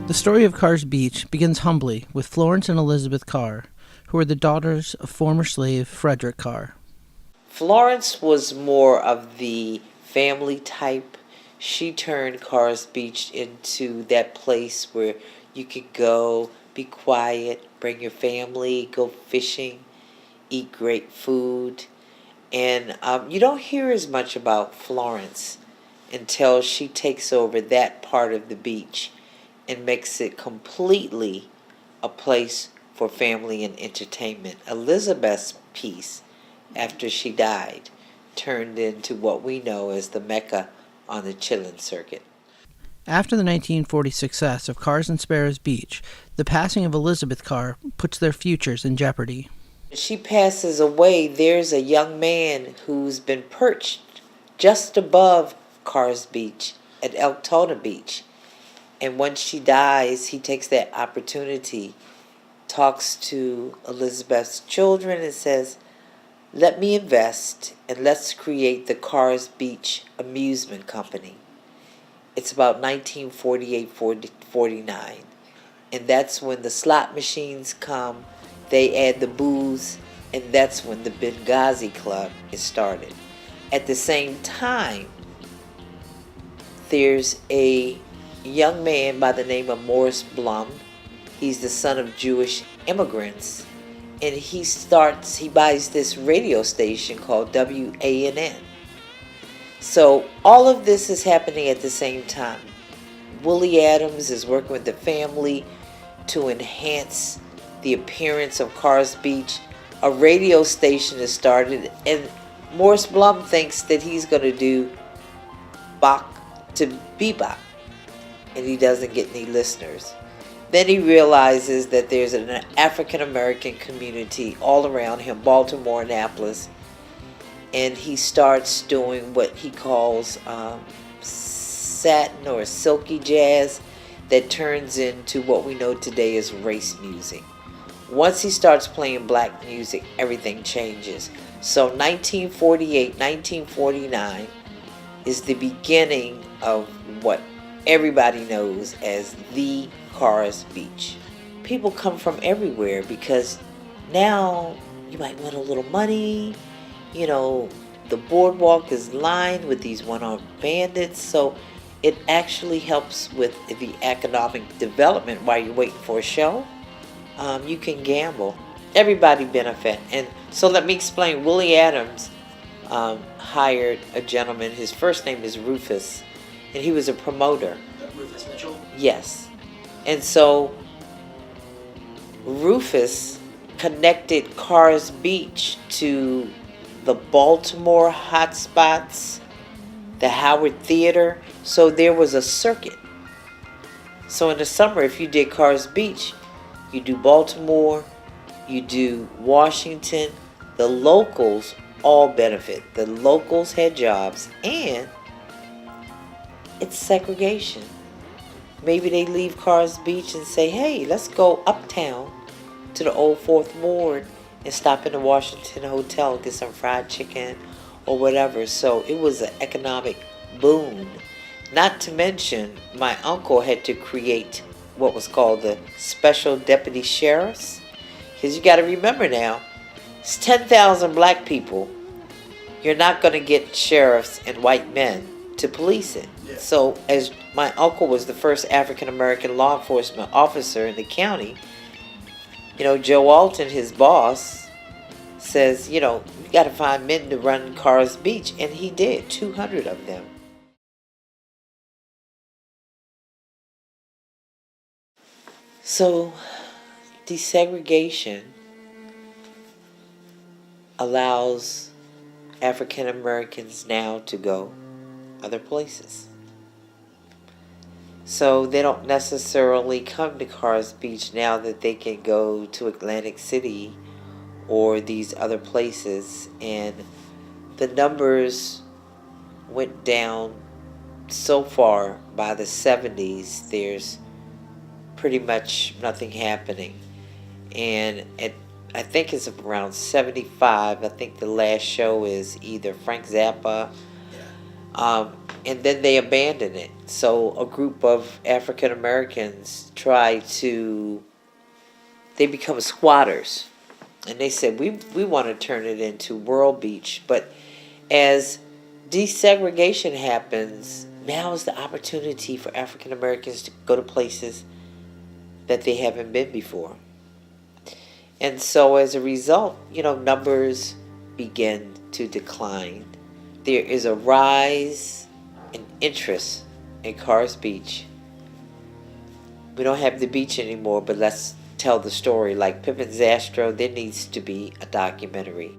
The story of Carr's Beach begins humbly with Florence and Elizabeth Carr, who were the daughters of former slave Frederick Carr. Florence was more of the family type. She turned Carr's Beach into that place where you could go, be quiet, bring your family, go fishing, eat great food. And you don't hear as much about Florence until she takes over that part of the beach and makes it completely a place for family and entertainment. Elizabeth's piece, after she died, turned into what we know as the Mecca on the chillin' circuit. After the 1940 success of Carr's and Sparrows Beach, the passing of Elizabeth Carr puts their futures in jeopardy. She passes away. There's a young man who's been perched just above Carr's Beach at Elktona Beach. And when she dies, he takes that opportunity, talks to Elizabeth's children and says, let me invest and let's create the Carr's Beach Amusement Company. It's about 1948-49. And that's when the slot machines come, they add the booze, and that's when the Benghazi Club is started. At the same time, there's a young man by the name of Morris Blum. He's the son of Jewish immigrants. And he buys this radio station called WANN. So all of this is happening at the same time. Willie Adams is working with the family to enhance the appearance of Carr's Beach. A radio station is started, and Morris Blum thinks that he's going to do bop to bebop, and he doesn't get any listeners. Then he realizes that there's an African American community all around him, Baltimore, Annapolis, and he starts doing what he calls satin or silky jazz that turns into what we know today as race music. Once he starts playing black music, everything changes. So 1948, 1949 is the beginning of what everybody knows as the Carr's Beach. People come from everywhere because now you might want a little money. You know, the boardwalk is lined with these one-armed bandits, so it actually helps with the economic development while you're waiting for a show. You can gamble. Everybody benefit. And so let me explain. Willie Adams hired a gentleman. His first name is Rufus, and he was a promoter. Rufus Mitchell? Yes. And so Rufus connected Carr's Beach to the Baltimore hotspots, the Howard Theater. So there was a circuit. So in the summer, if you did Carr's Beach, you do Baltimore, you do Washington, the locals all benefit. The locals had jobs, and it's segregation. Maybe they leave Carr's Beach and say, hey, let's go uptown to the old Fourth Ward and stop in the Washington Hotel, get some fried chicken or whatever. So it was an economic boon. Not to mention, my uncle had to create what was called the Special Deputy Sheriffs. Because you got to remember now, it's 10,000 black people. You're not going to get sheriffs and white men to police it. Yeah. So as my uncle was the first African American law enforcement officer in the county, Joe Alton, his boss, says, you got to find men to run Carr's Beach. And he did, 200 of them. So desegregation allows African Americans now to go other places. So they don't necessarily come to Carr's Beach now that they can go to Atlantic City or these other places. And the numbers went down so far by the 70s, there's pretty much nothing happening. And I think it's around 75. I think the last show is either Frank Zappa. and then they abandoned it. So a group of African Americans they become squatters. And they said, we want to turn it into World Beach. But as desegregation happens, now is the opportunity for African Americans to go to places that they haven't been before. And so as a result, numbers begin to decline. There is a rise in interest in Carr's Beach. We don't have the beach anymore, but let's tell the story. Like Pippin Zastro, there needs to be a documentary.